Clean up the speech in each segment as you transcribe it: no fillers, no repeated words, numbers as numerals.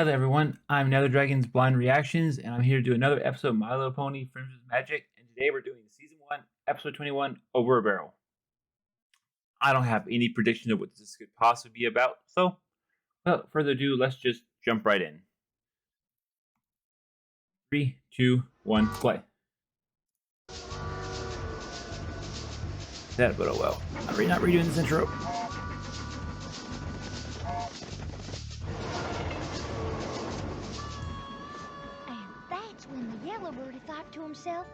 Hello everyone, I'm Nether Dragon's Blind Reactions, and I'm here to do another episode of My Little Pony Friends with Magic, and today we're doing Season 1, Episode 21, Over a Barrel. I don't have any prediction of what this could possibly be about, so without further ado, let's just jump right in. 3, 2, 1, play. That, but oh well. Not redoing this intro. He thought to himself,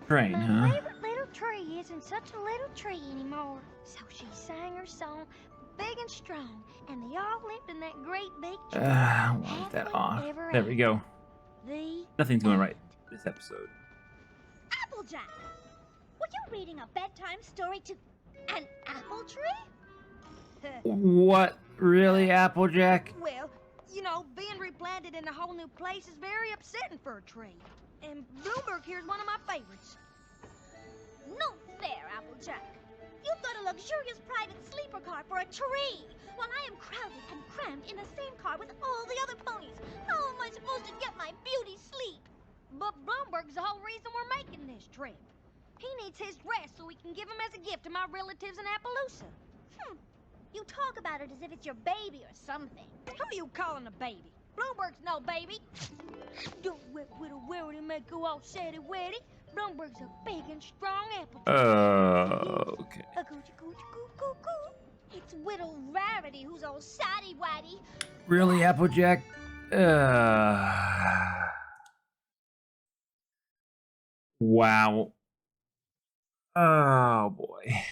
Train, my huh? favorite little tree isn't such a little tree anymore. So she sang her song, big and strong, and they all lived in that great big tree. Why is that off? There we go. Nothing's going right this episode. Applejack, were you reading a bedtime story to an apple tree? What? Really, Applejack? Well, you know, being replanted in a whole new place is very upsetting for a tree. And Bloomberg here's one of my favorites. No fair, Applejack. You've got a luxurious private sleeper car for a tree, while I am crowded and crammed in the same car with all the other ponies. How am I supposed to get my beauty sleep? But Bloomberg's the whole reason we're making this trip. He needs his dress so we can give him as a gift to my relatives in Appaloosa. You talk about it as if it's your baby or something. Who are you calling a baby? Bloomberg's no baby. Don't wet widow wear it and make go all saddy weddy. Bloomberg's a big and strong apple tree. Okay. A coochie coochie coo coo coo. It's Whittle Rarity who's all saddy waddy. Really, Applejack? Wow. Oh boy.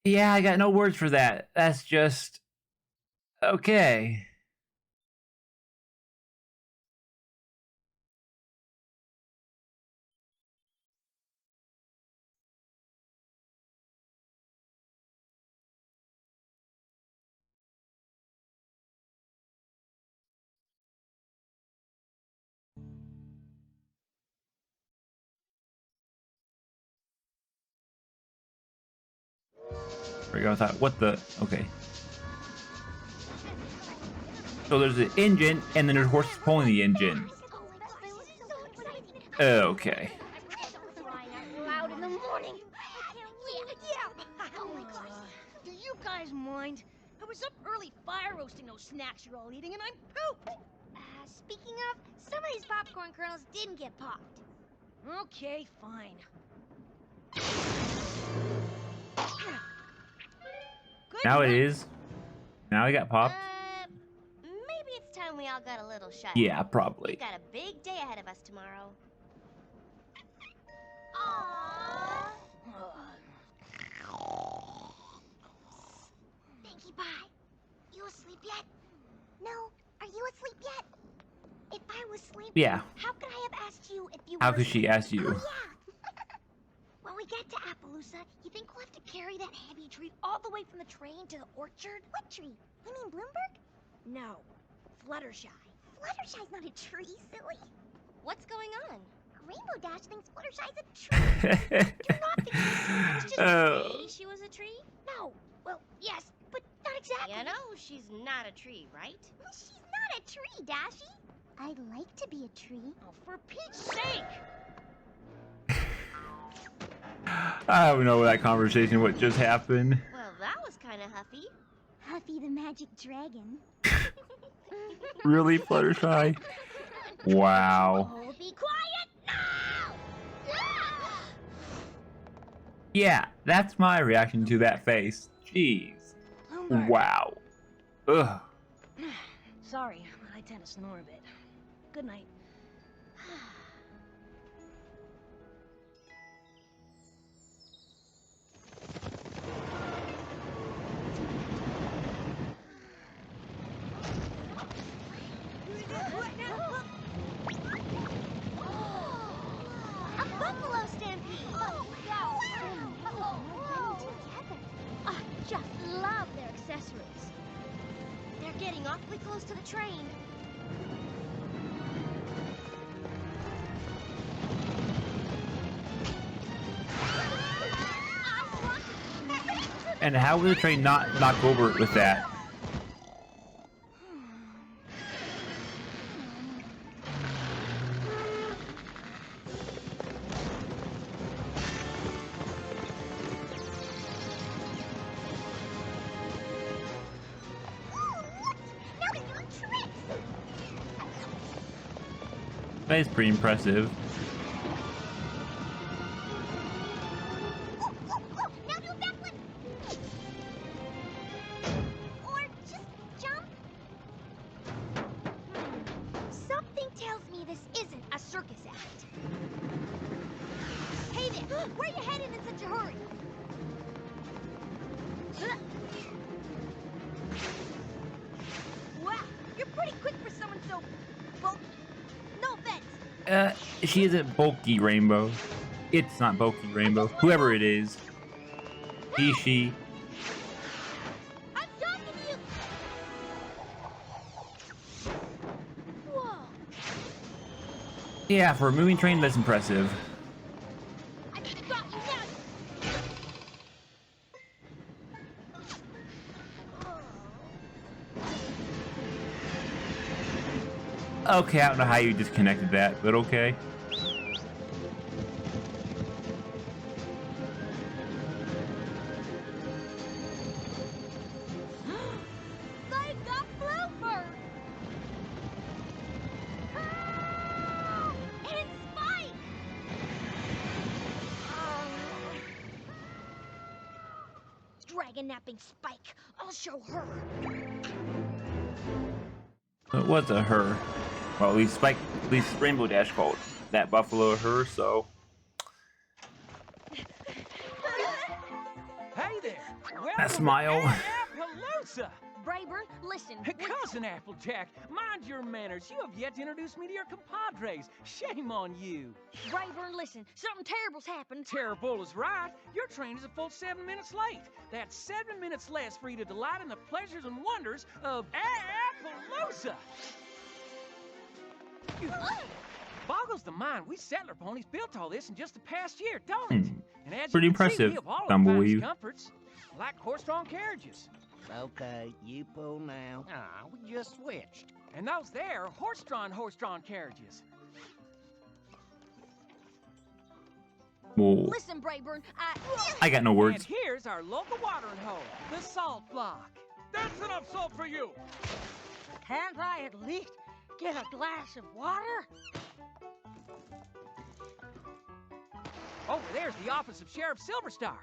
Yeah, I got no words for that. That's just okay. There we go. I thought, what the? Okay. So there's an engine, and then there's horses pulling the engine. Okay. Loud in the morning. Do you guys mind? I was up early fire roasting those snacks you're all eating, and I'm pooped. Speaking of, some of these popcorn kernels didn't get popped. Okay, fine. Now it is. Now I got popped. Maybe it's time we all got a little shut. Yeah, probably. We've got a big day ahead of us tomorrow. Aww. Pinkie Pie, you asleep yet? No, are you asleep yet? If I was sleeping, Yeah. how could I have asked you if you How were could she asleep? ask you? Oh, yeah. When we get to Appaloosa, you think we'll have to carry that heavy tree all the way from the train to the orchard? What tree? You mean Bloomberg? No, Fluttershy. Fluttershy's not a tree, silly. What's going on? Rainbow Dash thinks Fluttershy's a tree. Do not think she's a tree. I was just Oh. saying she was a tree. No, well, yes, but not exactly. You know, she's not a tree, right? She's not a tree, Dashie. I'd like to be a tree. Oh, for Pete's sake! I don't know that conversation, what just happened. Well, that was kind of huffy. Huffy the Magic Dragon. Really, Fluttershy? Wow. Oh, be quiet now! Yeah, that's my reaction to that face. Jeez. Wow. Ugh. Sorry, I tend to snore a bit. Good night. A buffalo stampede. I just love their accessories. They're getting awfully close to the train. And how would the train not knock over with that? That is pretty impressive. Now do a backflip! Or just jump. Something tells me this isn't a circus act. Hey there, where you headed in such a hurry? Wow, you're pretty quick for someone so bulky. No offense. She isn't bulky, Rainbow. It's not bulky, Rainbow. Whoever it is. He, she. I'm talking to you! Whoa! Yeah, for a moving train, that's impressive. I got you now! Okay, I don't know how you disconnected that, but okay. They got Bluebird. And it's Spike! Dragon napping Spike. I'll show her. It was a her. Well, at least Rainbow Dash called that buffalo a her, so. Hey there! Welcome That smile. to Appaloosa! Brayburn, listen. Cousin Applejack, mind your manners. You have yet to introduce me to your compadres. Shame on you. Brayburn, listen. Something terrible's happened. Terrible is right. Your train is a full 7 minutes late. That's 7 minutes less for you to delight in the pleasures and wonders of Appaloosa. Boggles the mind. We settler ponies built all this in just the past year, don't it? And as Pretty you can see, impressive, we have all of the Tumbleweed. finest comforts, like horse-drawn carriages. Okay, you pull now. Ah, we just switched. And those there are horse-drawn carriages. Whoa. Listen, Brayburn, I got no And words. here's our local watering hole, the salt block. That's enough salt for you. Can't I at least get a glass of water? Over there's the office of Sheriff Silverstar.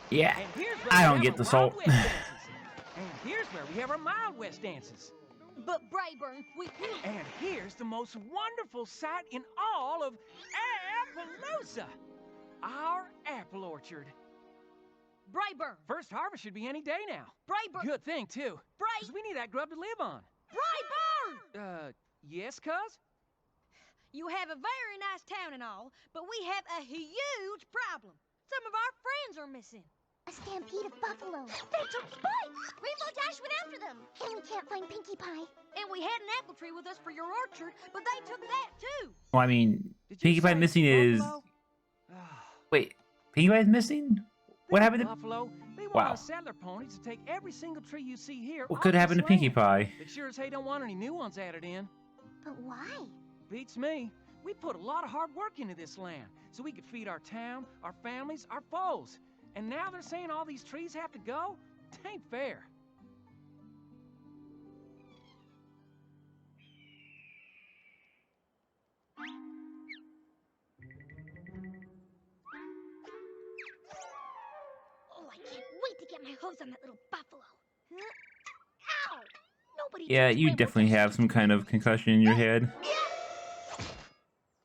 Yeah, And here's where I we don't have get our the Wild salt. West dances. And here's where we have our Mild West dances. But Brayburn, we... And here's the most wonderful sight in all of Appaloosa, our apple orchard. Brayburn, First harvest should be any day now. Brayburn, Good thing, too, Bray... because we need that grub to live on. Brayburn! Yes, cuz? You have a very nice town and all, but we have a huge problem. Some of our friends are missing. A stampede of buffalo. They took Spike! Rainbow Dash went after them. And we can't find Pinkie Pie. And we had an apple tree with us for your orchard, but they took that too. Well, I mean, Did you Pinkie Pie say missing is. buffalo? Wait, Pinkie Pie is missing? What happened to. Buffalo? They want Wow. our settler ponies to take every single tree you see here. What off could happen to this Pinkie land. Pie? They sure as hey don't want any new ones added in. But why? Beats me. We put a lot of hard work into this land so we could feed our town, our families, our foes. And now they're saying all these trees have to go? It ain't fair. Oh, I can't wait to get my hose on that little buffalo. Ow! Nobody Yeah, touched you Rainbow definitely Dash. have some kind of concussion in your head.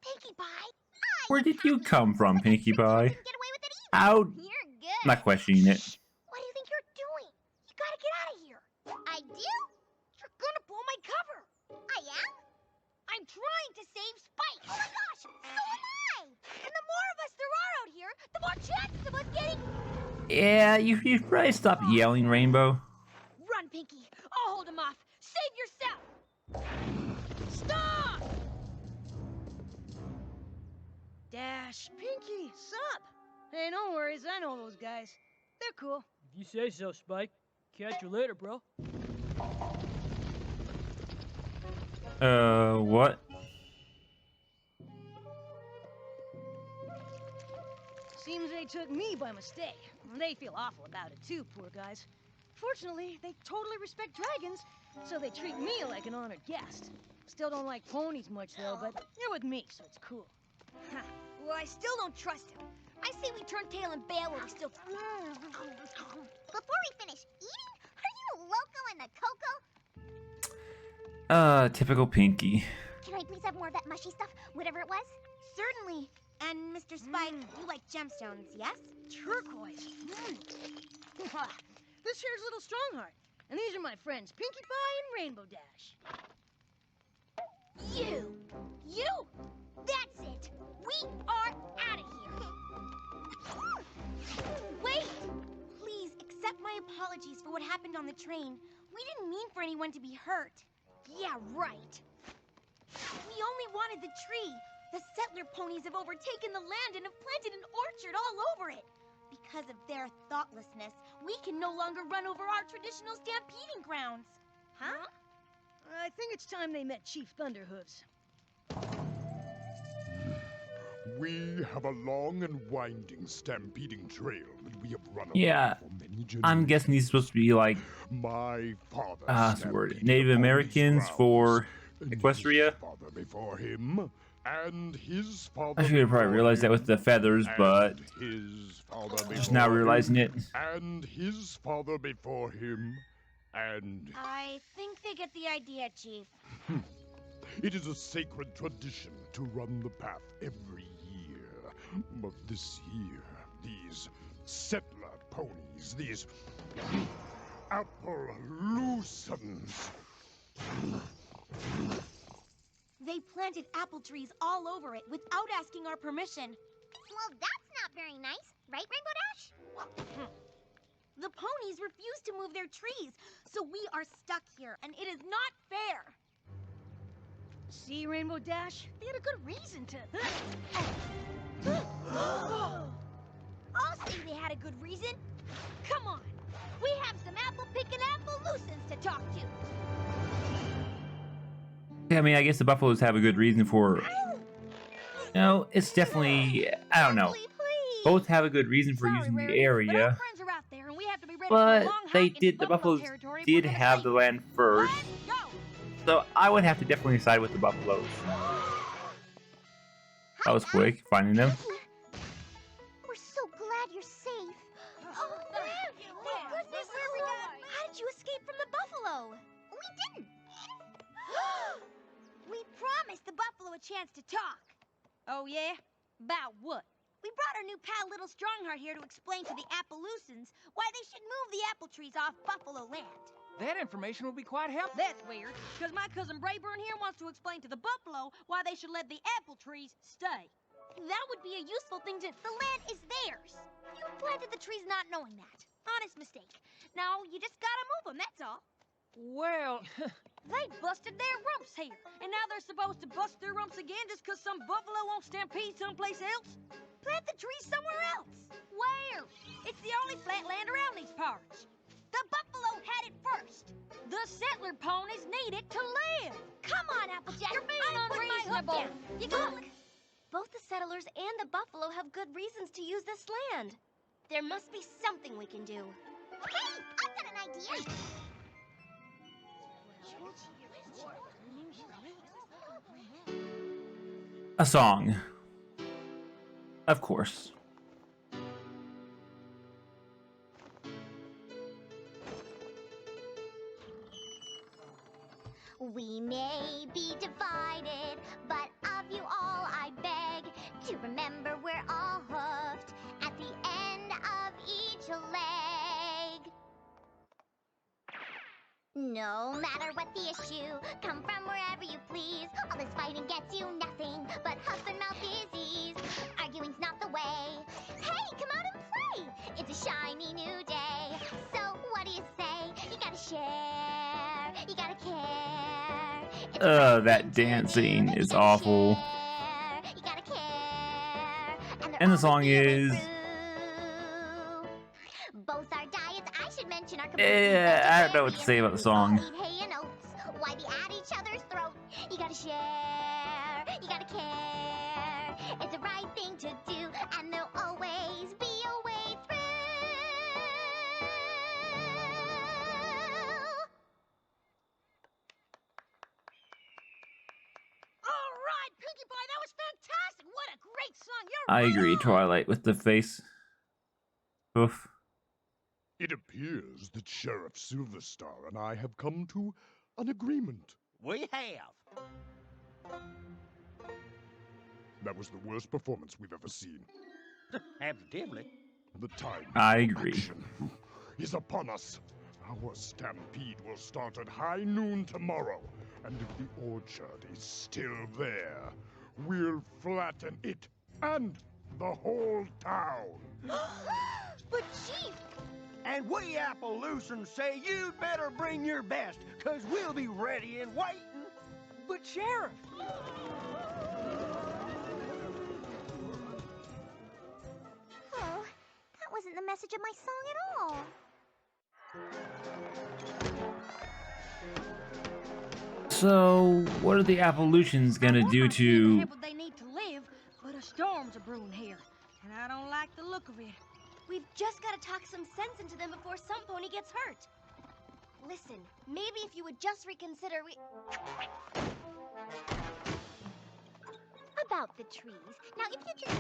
Pinkie Pie! Where did you come from, Pinkie You Pie? didn't get away with it either. How? You're good. I'm not questioning it. What do you think you're doing? You gotta get out of here. I do? You're gonna pull my cover. I am? I'm trying to save Spike. Oh my gosh! So am I! And the more of us there are out here, the more chances of us getting... Yeah, you should probably stop yelling, Rainbow. Run, Pinkie. I'll hold him off. Save yourself. Stop! Dash, Pinkie, sup? Hey, no worries. I know those guys. They're cool. If you say so, Spike. Catch you later, bro. What? Seems they took me by mistake. They feel awful about it too, poor guys. Fortunately, they totally respect dragons, so they treat me like an honored guest. Still don't like ponies much though, but you're with me, so it's cool. Well, I still don't trust him. I say we turn tail and bail while we still... Before we finish eating, are you loco in the cocoa? Typical Pinky. Can I please have more of that mushy stuff, whatever it was? Certainly. And Mr. Spike, you like gemstones, yes? Turquoise. This here's Little Strongheart, and these are my friends Pinkie Pie and Rainbow Dash. You! That's it! We are out of here! Wait! Please, accept my apologies for what happened on the train. We didn't mean for anyone to be hurt. Yeah, right. We only wanted the tree. The settler ponies have overtaken the land and have planted an orchard all over it. Because of their thoughtlessness, we can no longer run over our traditional stampeding grounds. Huh? I think it's time they met Chief Thunderhooves. We have a long and winding stampeding trail that we have run Yeah, along for many generations. I'm guessing these supposed to be like My father what's the word? stampeded Native upon these Americans grounds, for and Equestria. His father before him, and his father I should have probably before realized that him, with the feathers, but and his father just now before realizing him, it. and his father before him, and I think they get the idea, Chief. it is a sacred tradition to run the path every year. But this year, these settler ponies, these Applelusons, They planted apple trees all over it without asking our permission. Well, that's not very nice, right, Rainbow Dash? The ponies refuse to move their trees, so we are stuck here, and it is not fair. See, Rainbow Dash? They had a good reason to... I'll say they had a good reason. Come on, we have some apple-picking Applelusons to talk to. I mean, I guess the buffaloes have a good reason for. No, it's definitely. I don't know. Please. Both have a good reason for Sorry, using the Rarity, but our area, friends are out there, and we have to be ready for a but long they hike into did. The buffalo buffaloes territory if did we're gonna have stay. the land first, Let's go! so I would have to definitely side with the buffaloes. That was quick finding them. We're so glad you're safe. Oh, thank you. Goodness, How did you escape from the buffalo? we didn't. We promised the buffalo a chance to talk. Oh, yeah? About what? We brought our new pal Little Strongheart here to explain to the Applelusons why they should move the apple trees off buffalo land. That information will be quite helpful. That's weird, because my cousin Brayburn here wants to explain to the buffalo why they should let the apple trees stay. That would be a useful thing to... The land is theirs. You planted the trees not knowing that. Honest mistake. Now, you just gotta move them, that's all. Well, They busted their rumps here, and now they're supposed to bust their rumps again just because some buffalo won't stampede someplace else? Plant the trees somewhere else. Where? It's the only flat land around these parts. The buffalo had it first. The settler ponies need it to live. Come on, Applejack. You're being I put my hook unreasonable. down. You got Look, both the settlers and the buffalo have good reasons to use this land. There must be something we can do. Hey, I've got an idea. A song, of course. We may be divided, but of you all I beg to remember we're all hooked at the end of each leg. No matter what the issue, come from wherever you please. All this fighting gets you nothing but huff and mouth disease. Arguing's not the way. Hey, come out and play! It's a shiny new day. So what do you say? You gotta share. You gotta care. It's a bright That thing to dancing do. You is gotta awful. share. You gotta care. And the they're song always feeling is- through. Both our diets kitchen are Yeah, I don't know what to say about the song. We all eat hay and oats. Why be at each other's throat? You gotta share, you gotta care. It's the right thing to do, and there'll always be a way through. All right, Pinkie Pie, that was fantastic. What a great song. You're I right agree, on. Twilight, with the face. Oof. It appears that Sheriff Silverstar and I have come to an agreement. We have. That was the worst performance we've ever seen. Positively. The time I for agree. action is upon us. Our stampede will start at high noon tomorrow, and if the orchard is still there, we'll flatten it and the whole town. But Chief, And we Appaloosans say you'd better bring your best, 'cause we'll be ready and waiting. But Sheriff, Oh, that wasn't the message of my song at all. So, what are the Appalachians gonna do Walmart's men to... have what they need to live, but a storm's a brewing here, and I don't like the look of it. We've just got to talk some sense into them before some pony gets hurt. Listen, maybe if you would just reconsider, About the trees. Now, if you can...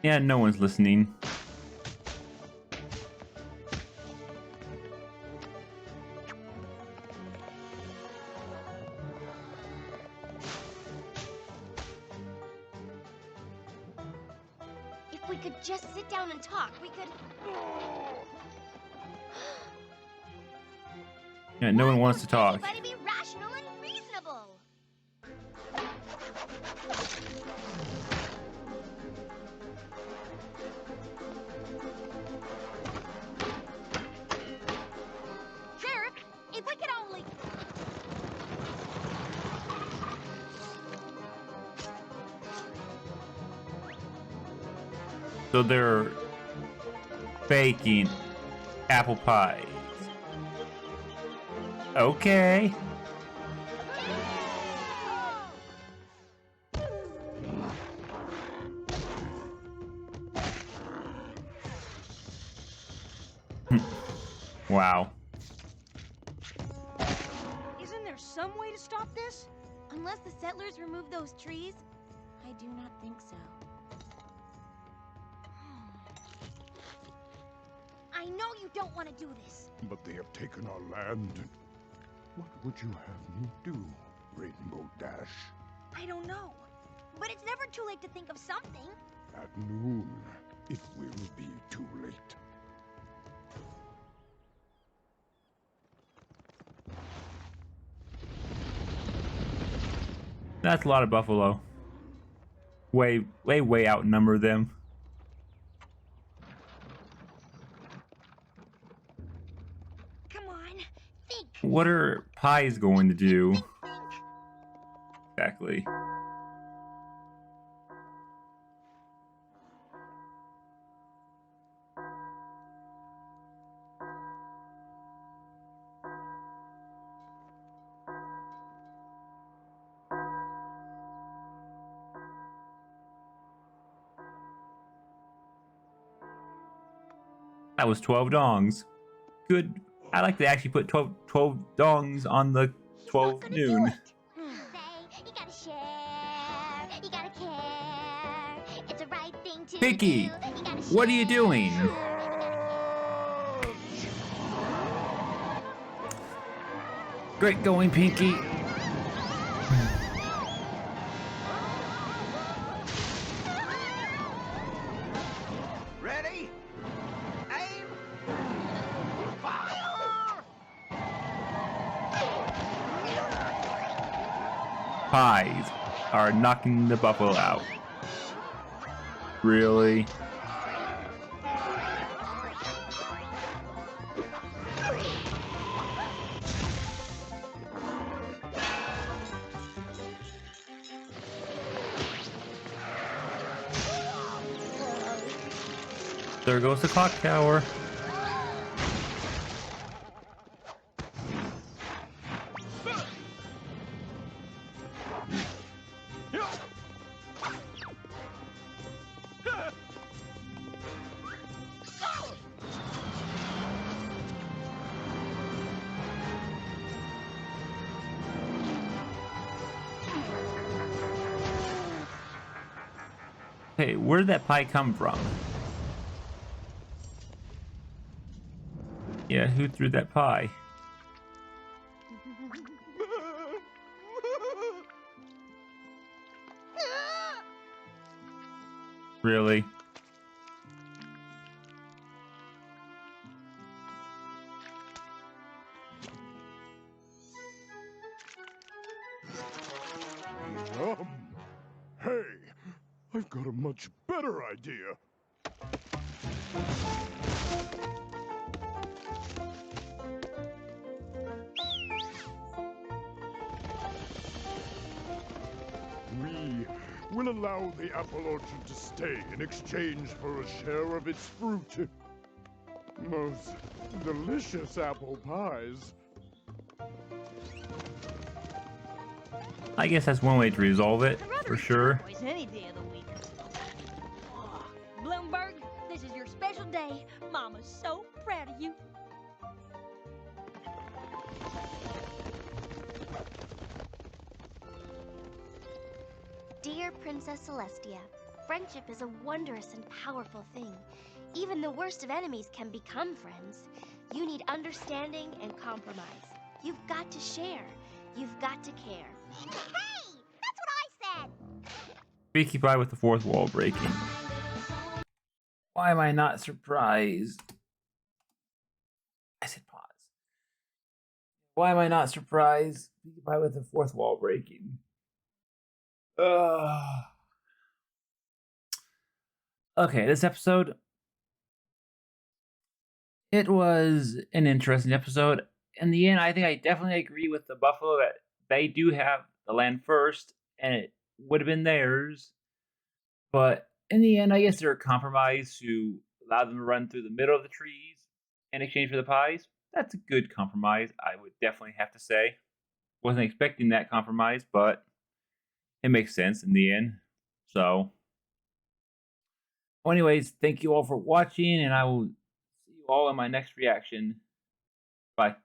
Yeah, no one's listening. If we could just sit down and talk, we could... Yeah, no one Why wants to won't talk. Anybody be rational and reasonable? Sheriff, if we could only... So they're baking apple pies. Okay. Wow. Isn't there some way to stop this? Unless the settlers remove those trees, I do not think so. I know you don't want to do this. But they have taken our land. What would you have me do, Rainbow Dash? I don't know. But it's never too late to think of something. At noon, it will be too late. That's a lot of buffalo. Way outnumber them. Come on, think. What are pies going to do? Exactly. That was 12 dongs. Good. I like to actually put 12 dongs on the 12 noon. Say, you gotta share, you gotta care. It's the right thing to Pinkie, do. You gotta what are you doing? Great going, Pinkie. Ready? Aim! Fire! Pies are knocking the buffalo out. Really? There goes the clock tower. Okay, where did that pie come from? Yeah, who threw that pie? Really? Hey, I've got a much better idea. We will allow the apple orchard to stay in exchange for a share of its fruit. Most delicious apple pies. I guess that's one way to resolve it, I'd rather for eat sure. turquoise any day of the week. Oh, Bloomberg, this is your special day. Mama's so proud of you. Dear Princess Celestia, friendship is a wondrous and powerful thing. Even the worst of enemies can become friends. You need understanding and compromise. You've got to share. You've got to care. Hey! That's what I said! Squeaky pie with the fourth wall breaking. Why am I not surprised? I said pause. Why am I not surprised? Squeaky pie with the fourth wall breaking. Okay, this episode, it was an interesting episode. In the end, I think I definitely agree with the Buffalo that they do have the land first, and it would have been theirs. But in the end, I guess they're a compromise to allow them to run through the middle of the trees in exchange for the pies. That's a good compromise, I would definitely have to say. Wasn't expecting that compromise, but it makes sense in the end. So, well, anyways, thank you all for watching, and I will see you all in my next reaction. Bye.